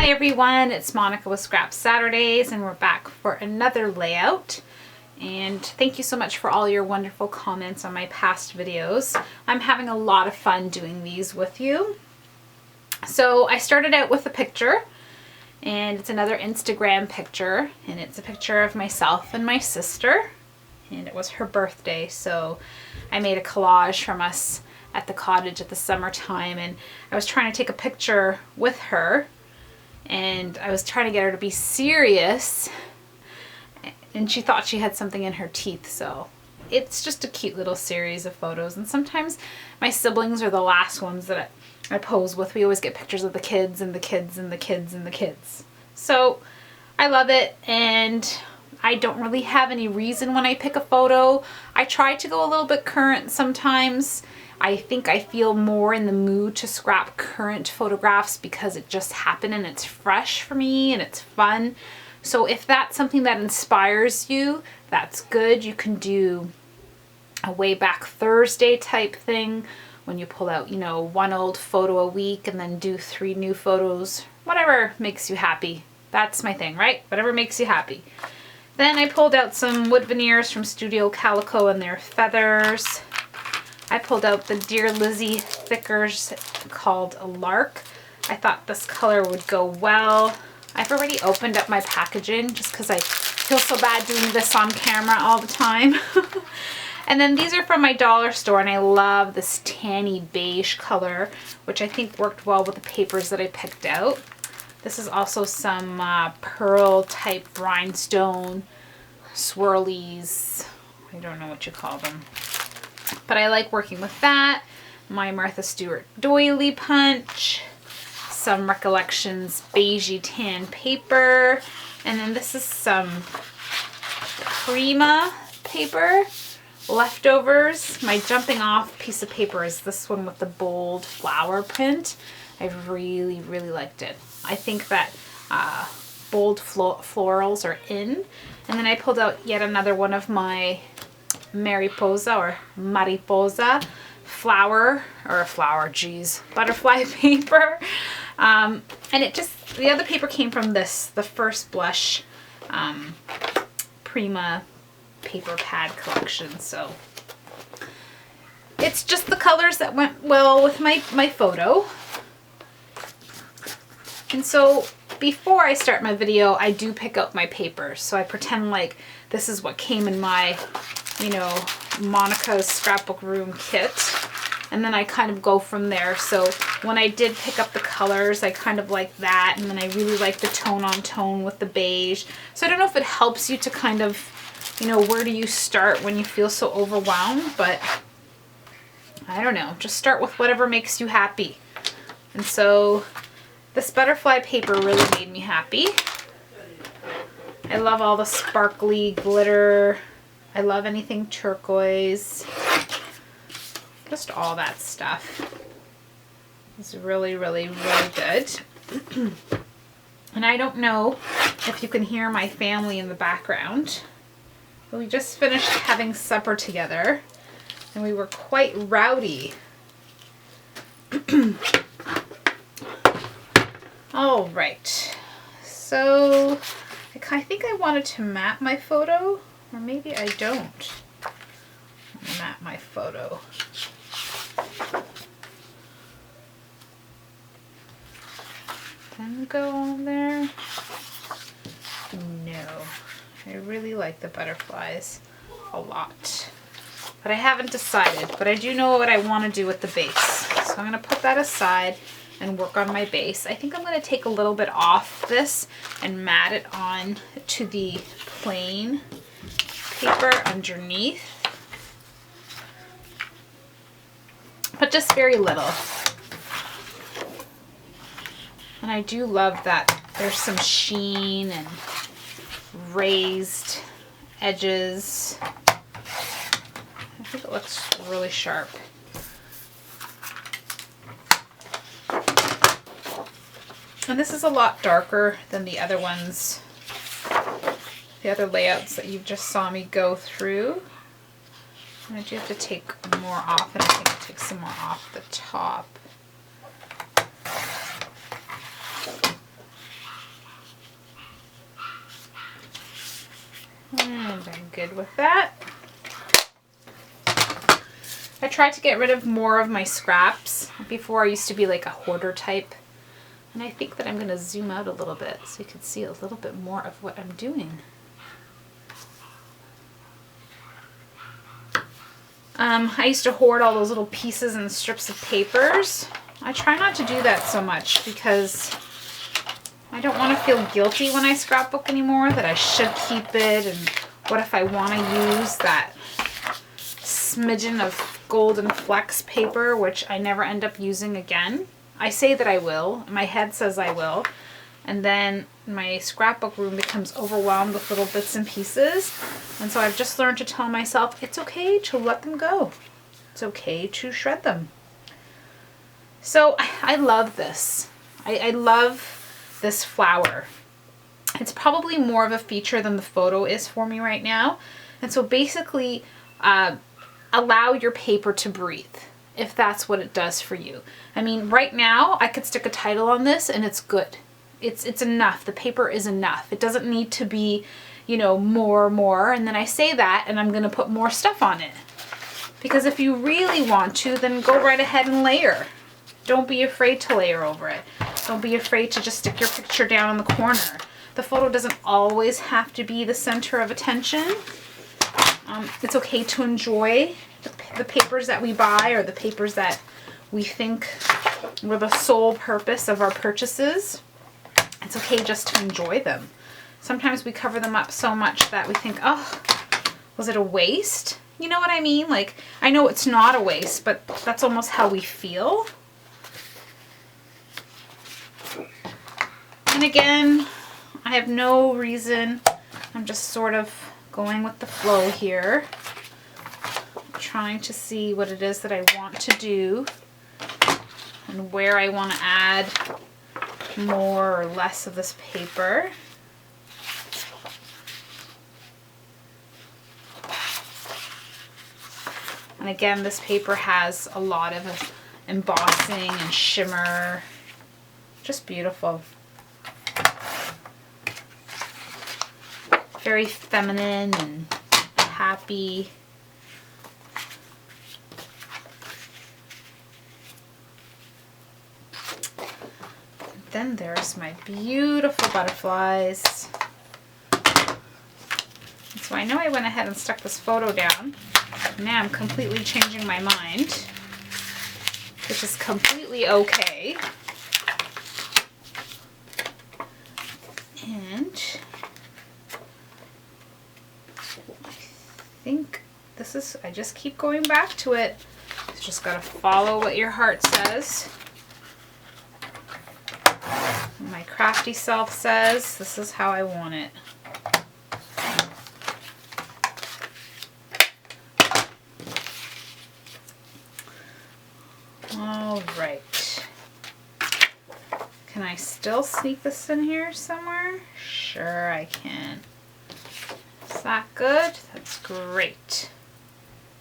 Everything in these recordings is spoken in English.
Hi everyone, it's Monica with Scrap Saturdays and we're back for another layout. And thank you so much for all your wonderful comments on my past videos. I'm having a lot of fun doing these with you. So I started out with a picture, and it's another Instagram picture, and it's a picture of myself and my sister, and it was her birthday, so I made a collage from us at the cottage at the summertime, and I was trying to take a picture with her, and I was trying to get her to be serious, and she thought she had something in her teeth. So it's just a cute little series of photos, and sometimes my siblings are the last ones that I pose with. We always get pictures of the kids and the kids and the kids and the kids. So I love it, and I don't really have any reason when I pick a photo. I try to go a little bit current sometimes. I think I feel more in the mood to scrap current photographs because it just happened and it's fresh for me and it's fun. So if that's something that inspires you, that's good. You can do a way back Thursday type thing when you pull out, one old photo a week and then do 3 new photos. Whatever makes you happy. That's my thing, right? Whatever makes you happy. Then I pulled out some wood veneers from Studio Calico and their feathers. I pulled out the Dear Lizzie thickers called a Lark. I thought this color would go well. I've already opened up my packaging just because I feel so bad doing this on camera all the time. And then these are from my dollar store, and I love this tanny beige color, which I think worked well with the papers that I picked out. This is also some pearl type rhinestone swirlies. I don't know what you call them. But I like working with that. My Martha Stewart doily punch. Some Recollections beigey tan paper. And then this is some Prima paper. Leftovers. My jumping off piece of paper is this one with the bold flower print. I really, really liked it. I think that bold florals are in. And then I pulled out yet another one of my mariposa butterfly paper. And the other paper came from the First Blush Prima paper pad collection. So it's just the colors that went well with my photo. And so before I start my video, I do pick out my papers. So I pretend like this is what came in my Monica's scrapbook room kit, and then I kind of go from there. So when I did pick up the colors, I kind of like that, and then I really like the tone on tone with the beige. So I don't know if it helps you to kind of, where do you start when you feel so overwhelmed, but I don't know, just start with whatever makes you happy. And so this butterfly paper really made me happy. I love all the sparkly glitter. I love anything turquoise. Just all that stuff. It's really, really, really good. And I don't know if you can hear my family in the background. We just finished having supper together, and we were quite rowdy. All right. So I think I wanted to map my photo. Or maybe I don't map my photo. Then go on there. No. I really like the butterflies a lot. But I haven't decided. But I do know what I want to do with the base. So I'm going to put that aside and work on my base. I think I'm going to take a little bit off this and mat it on to the plain paper underneath, but just very little. And I do love that there's some sheen and raised edges. I think it looks really sharp. And this is a lot darker than the other ones, the other layouts that you just saw me go through. And I do have to take more off, and I think I'll take some more off the top. And I'm good with that. I tried to get rid of more of my scraps. Before I used to be like a hoarder type. And I think that I'm going to zoom out a little bit so you can see a little bit more of what I'm doing. I used to hoard all those little pieces and strips of papers. I try not to do that so much because I don't want to feel guilty when I scrapbook anymore that I should keep it, and what if I want to use that smidgen of golden flex paper, which I never end up using again. I say that I will, my head says I will, and then my scrapbook room becomes overwhelmed with little bits and pieces, and so I've just learned to tell myself it's okay to let them go. It's okay to shred them. So I love this. I love this flower. It's probably more of a feature than the photo is for me right now. And so basically, allow your paper to breathe if that's what it does for you. I mean, right now I could stick a title on this and it's good. It's enough. The paper is enough. It doesn't need to be, you know, more. And then I say that and I'm going to put more stuff on it. Because if you really want to, then go right ahead and layer. Don't be afraid to layer over it. Don't be afraid to just stick your picture down in the corner. The photo doesn't always have to be the center of attention. It's okay to enjoy the papers that we buy, or the papers that we think were the sole purpose of our purchases. It's okay just to enjoy them. Sometimes we cover them up so much that we think, oh, was it a waste? You know what I mean? Like, I know it's not a waste, but that's almost how we feel. And again, I have no reason. I'm just sort of going with the flow here. Trying to see what it is that I want to do and where I want to add more or less of this paper. And again, this paper has a lot of embossing and shimmer. Just beautiful. Very feminine and happy. Then there's my beautiful butterflies. So I know I went ahead and stuck this photo down. Now I'm completely changing my mind, which is completely okay. And I think this is, I just keep going back to it. You just gotta follow what your heart says. My crafty self says this is how I want it. All right. Can I still sneak this in here somewhere? Sure I can. Is that good? That's great.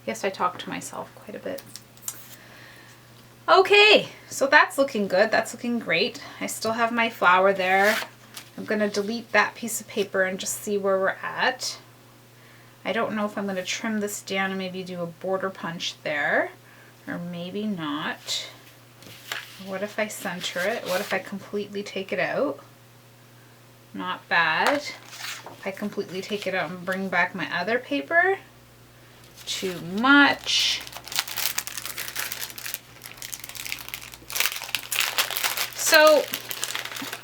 Yes, I talk to myself quite a bit. Okay, so that's looking good. That's looking great. I still have my flower there. I'm going to delete that piece of paper and just see where we're at. I don't know if I'm going to trim this down and maybe do a border punch there, or maybe not. What if I center it? What if I completely take it out? Not bad. If I completely take it out and bring back my other paper, too much. So,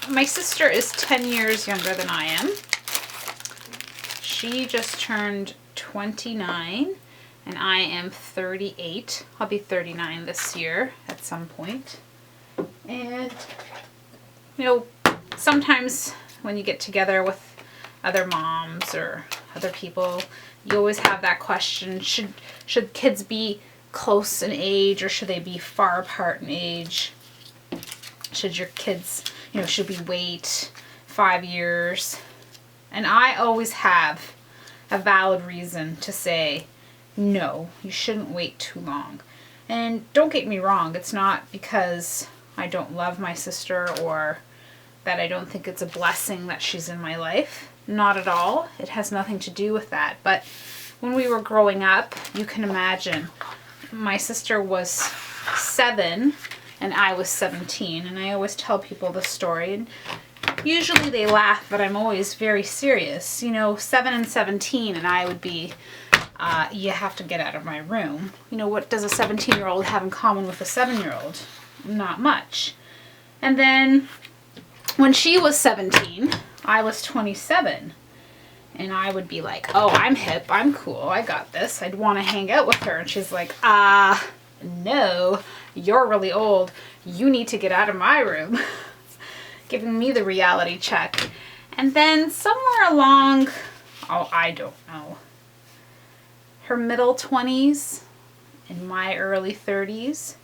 my sister is 10 years younger than I am. She just turned 29, and I am 38. I'll be 39 this year at some point. And, you know, sometimes when you get together with other moms or other people, you always have that question, should kids be close in age, or should they be far apart in age? Should your kids, you know, should we wait 5 years? And I always have a valid reason to say, no, you shouldn't wait too long. And don't get me wrong, it's not because I don't love my sister or that I don't think it's a blessing that she's in my life. Not at all. It has nothing to do with that. But when we were growing up, you can imagine, my sister was 7 and I was 17. And I always tell people this story. And usually they laugh, but I'm always very serious. You know, 7 and 17, and I would be, you have to get out of my room. You know, what does a 17-year-old have in common with a 7-year-old? Not much. And then when she was 17, I was 27. And I would be like, oh, I'm hip, I'm cool, I got this. I'd want to hang out with her. And she's like, no, you're really old. You need to get out of my room. Giving me the reality check. And then somewhere along, oh, I don't know, her middle 20s and my early 30s,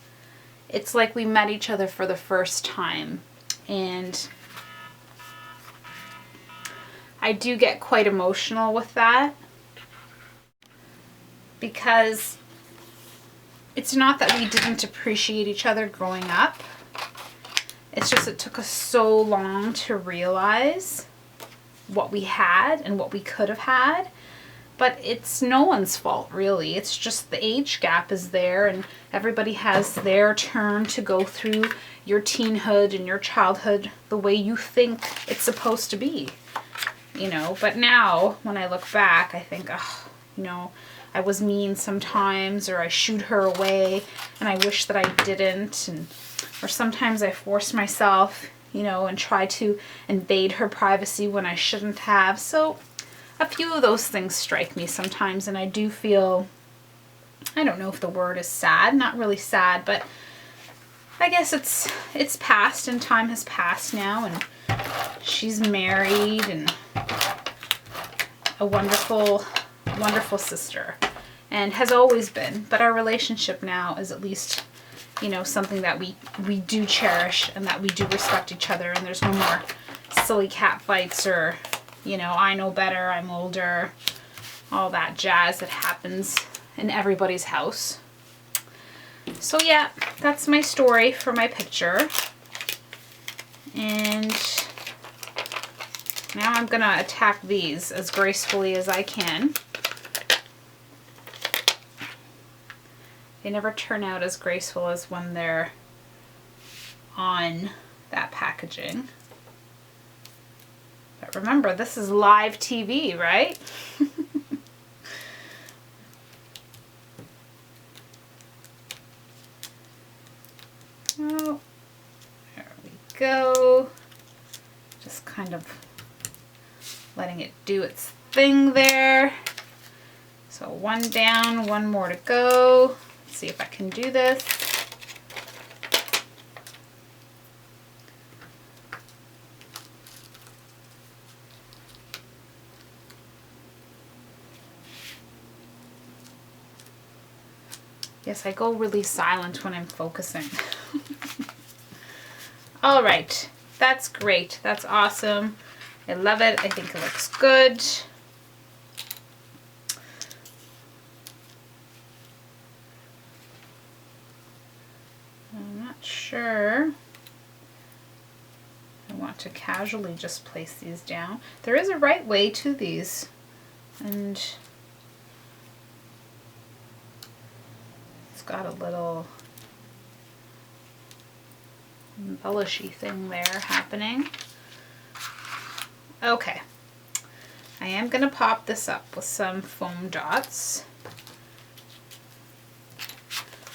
it's like we met each other for the first time. And I do get quite emotional with that, because it's not that we didn't appreciate each other growing up. It's just it took us so long to realize what we had and what we could have had. But it's no one's fault, really. It's just the age gap is there, and everybody has their turn to go through your teenhood and your childhood the way you think it's supposed to be. You know, but now when I look back, I think, oh, you know, I was mean sometimes, or I shooed her away and I wish that I didn't. And or sometimes I forced myself, you know, and try to invade her privacy when I shouldn't have. So a few of those things strike me sometimes, and I do feel, I don't know if the word is sad, not really sad, but I guess it's past, and time has passed now, and she's married and a wonderful, wonderful sister, and has always been. But our relationship now is at least, you know, something that we do cherish, and that we do respect each other, and there's no more silly cat fights or, you know, I know better, I'm older, all that jazz that happens in everybody's house. So yeah, that's my story for my picture. And now I'm gonna attack these as gracefully as I can. They never turn out as graceful as when they're on that packaging. But remember, this is live TV, right? Oh, there we go. Just kind of letting it do its thing there. So one down, one more to go. Let's see if I can do this. Yes, I go really silent when I'm focusing. All right, that's great. That's awesome. I love it. I think it looks good. I'm not sure. I want to casually just place these down. There is a right way to these, and it's got a little embellishy thing there happening. Okay, I am going to pop this up with some foam dots.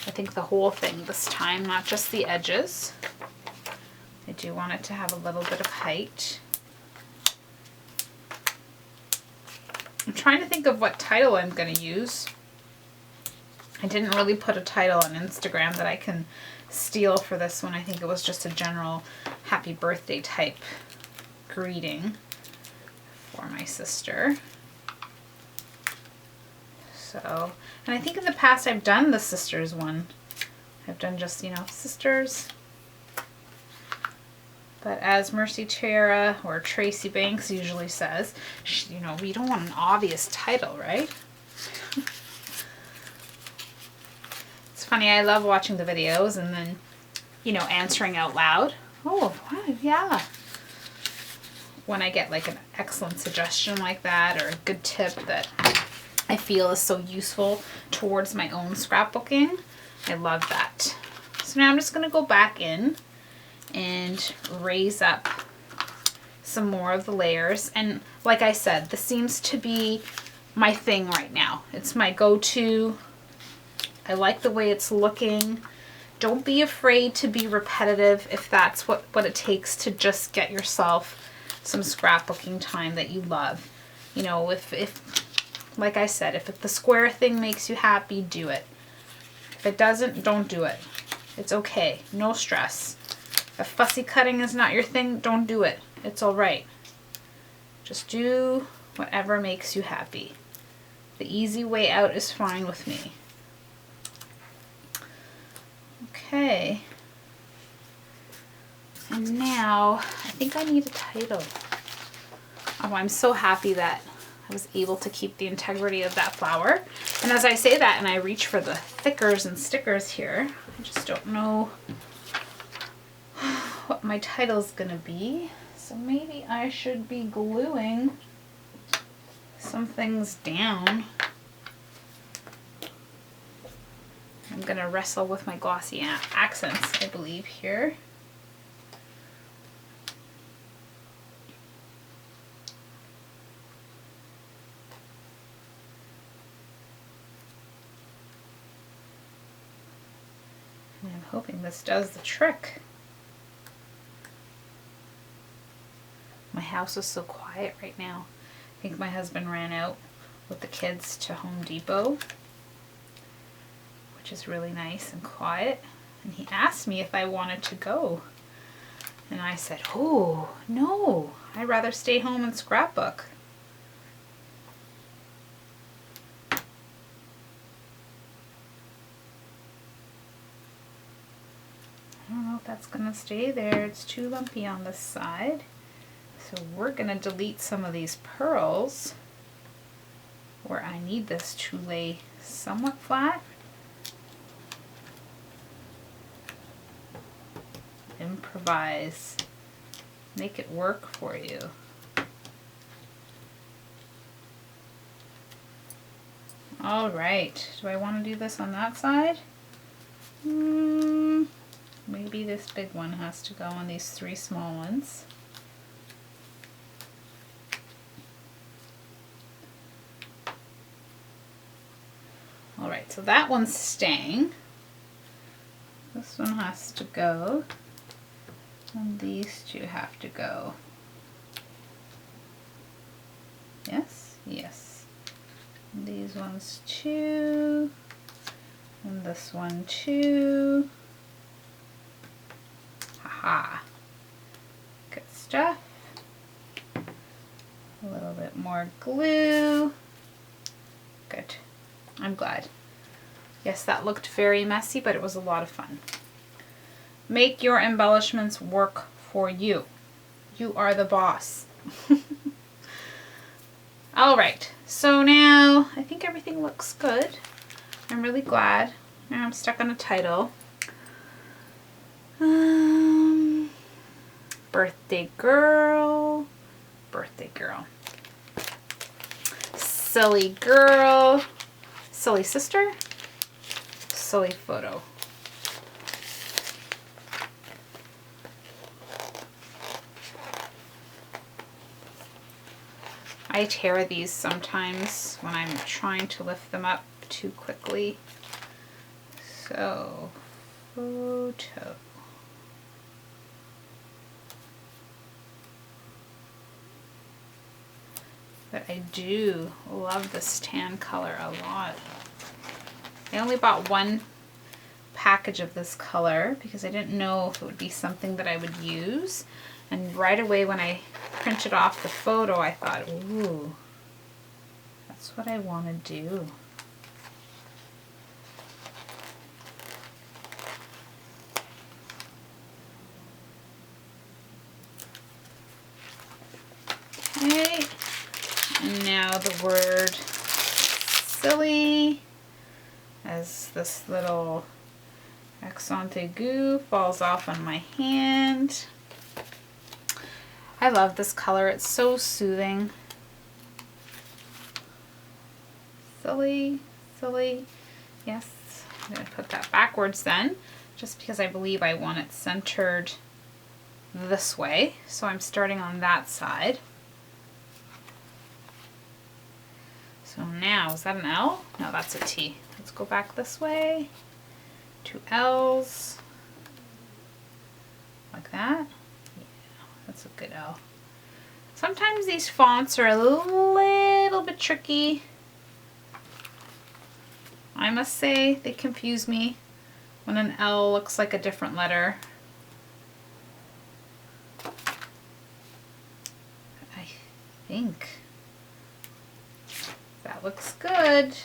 I think the whole thing this time, not just the edges. I do want it to have a little bit of height. I'm trying to think of what title I'm going to use. I didn't really put a title on Instagram that I can steal for this one. I think it was just a general happy birthday type greeting for my sister. So, and I think in the past I've done the sisters one. I've done just, you know, sisters. But as Mercy Tara or Tracy Banks usually says, you know, we don't want an obvious title, right? It's funny, I love watching the videos and then, you know, answering out loud. Oh, wow, yeah. when I get like an excellent suggestion like that, or a good tip that I feel is so useful towards my own scrapbooking. I love that. So now I'm just going to go back in and raise up some more of the layers. And like I said, this seems to be my thing right now. It's my go-to. I like the way it's looking. Don't be afraid to be repetitive if that's what it takes to just get yourself some scrapbooking time that you love. You know, if like I said, if the square thing makes you happy, do it. If it doesn't, don't do it. It's okay. No stress. If fussy cutting is not your thing, don't do it. It's all right. Just do whatever makes you happy. The easy way out is fine with me. Okay. And now I think I need a title. Oh, I'm so happy that I was able to keep the integrity of that flower. And as I say that and I reach for the thickers and stickers here, I just don't know what my title's gonna be. So maybe I should be gluing some things down. I'm gonna wrestle with my glossy accents, I believe, here. And I'm hoping this does the trick. My house is so quiet right now. I think my husband ran out with the kids to Home Depot, which is really nice and quiet. And he asked me if I wanted to go. And I said, oh, no, I'd rather stay home and scrapbook. I don't know if that's gonna stay there. It's too lumpy on this side. So we're gonna delete some of these pearls where I need this to lay somewhat flat. Improvise. Make it work for you. All right, do I want to do this on that side? Maybe this big one has to go on these three small ones. All right, so that one's staying. This one has to go. And these two have to go. Yes? Yes. And these ones too. And this one too. Haha. Good stuff. A little bit more glue. Good. I'm glad. Yes, that looked very messy, but it was a lot of fun. Make your embellishments work for you. You are the boss. All right, so now I think everything looks good. I'm really glad. Now I'm stuck on a title. Birthday girl. Birthday girl. Silly girl. Silly sister. Silly photo. I tear these sometimes when I'm trying to lift them up too quickly. So, photo. But I do love this tan color a lot. I only bought one package of this color because I didn't know if it would be something that I would use. And right away when I printed off the photo, I thought, ooh, that's what I want to do. Okay, and now the word silly, as this little accent aigu falls off on my hand. I love this color. It's so soothing. Silly, silly. Yes, I'm going to put that backwards then, just because I believe I want it centered this way. So I'm starting on that side. So now, is that an L? No, that's a T. Let's go back this way. 2 L's. Like that. Yeah, that's a good L. Sometimes these fonts are a little bit tricky. I must say, they confuse me when an L looks like a different letter. I think that looks good.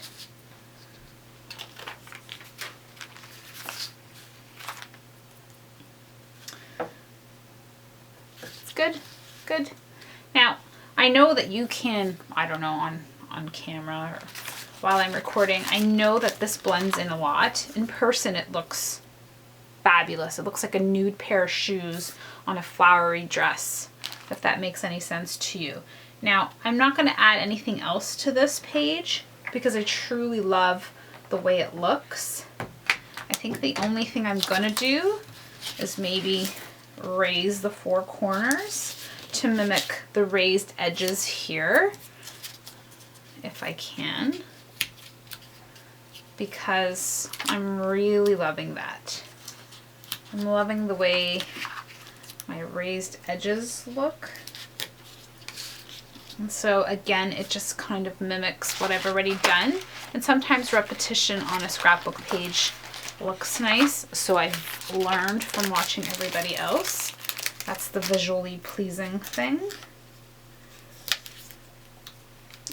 It's good, good. Now, I know that you can, I don't know, on camera or while I'm recording, I know that this blends in a lot. In person, it looks fabulous. It looks like a nude pair of shoes on a flowery dress, if that makes any sense to you. Now, I'm not going to add anything else to this page because I truly love the way it looks. I think the only thing I'm going to do is maybe raise the 4 corners to mimic the raised edges here, if I can, because I'm really loving that. I'm loving the way my raised edges look. And so again, it just kind of mimics what I've already done. And sometimes repetition on a scrapbook page looks nice. So I've learned from watching everybody else. That's the visually pleasing thing.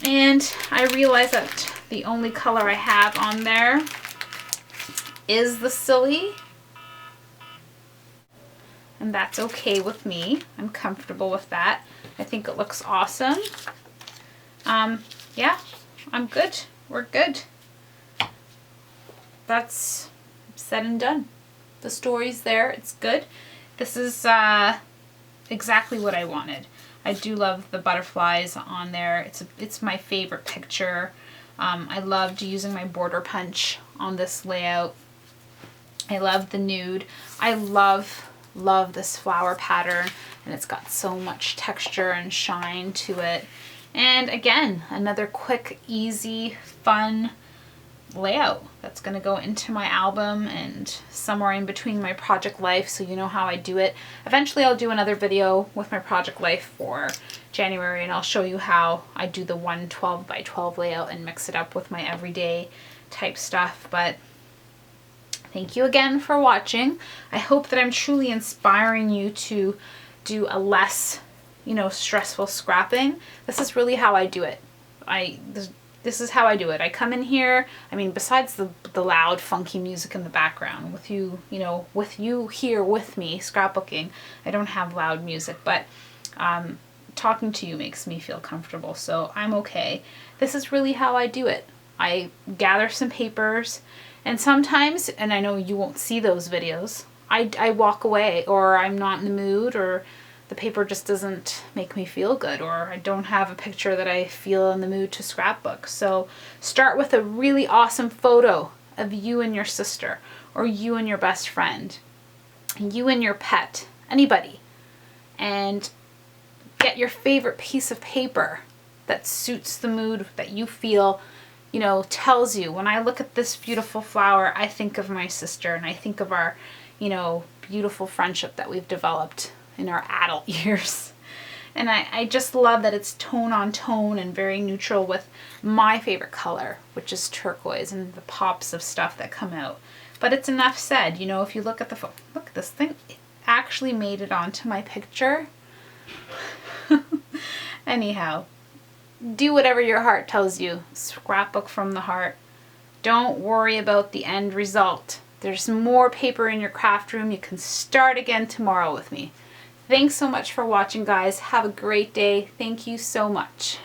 And I realize that the only color I have on there is the silly. And that's okay with me. I'm comfortable with that. I think it looks awesome. Yeah, I'm good. We're good. That's said and done. The story's there. It's good. This is exactly what I wanted. I do love the butterflies on there. It's my favorite picture. I loved using my border punch on this layout. I love the nude. I love this flower pattern, and it's got so much texture and shine to it. And again, another quick, easy, fun layout that's going to go into my album and somewhere in between my project life, so you know how I do it. Eventually I'll do another video with my project life for January, and I'll show you how I do the 112 by 12 layout and mix it up with my everyday type stuff. But thank you again for watching. I hope that I'm truly inspiring you to do a less, stressful scrapping. This is really how I do it. This is how I do it. I come in here, besides the loud, funky music in the background, with you, with you here with me scrapbooking, I don't have loud music, but talking to you makes me feel comfortable, so I'm okay. This is really how I do it. I gather some papers, and sometimes, and I know you won't see those videos, I walk away, or I'm not in the mood, or the paper just doesn't make me feel good, or I don't have a picture that I feel in the mood to scrapbook. So start with a really awesome photo of you and your sister, or you and your best friend, you and your pet, anybody, and get your favorite piece of paper that suits the mood that you feel, tells you, when I look at this beautiful flower, I think of my sister, and I think of our, beautiful friendship that we've developed in our adult years. And I just love that it's tone on tone and very neutral with my favorite color, which is turquoise, and the pops of stuff that come out. But it's enough said. If you look at the look at this thing, it actually made it onto my picture. Anyhow, do whatever your heart tells you. Scrapbook from the heart. Don't worry about the end result. There's more paper in your craft room. You can start again tomorrow with me. Thanks so much for watching, guys. Have a great day. Thank you so much.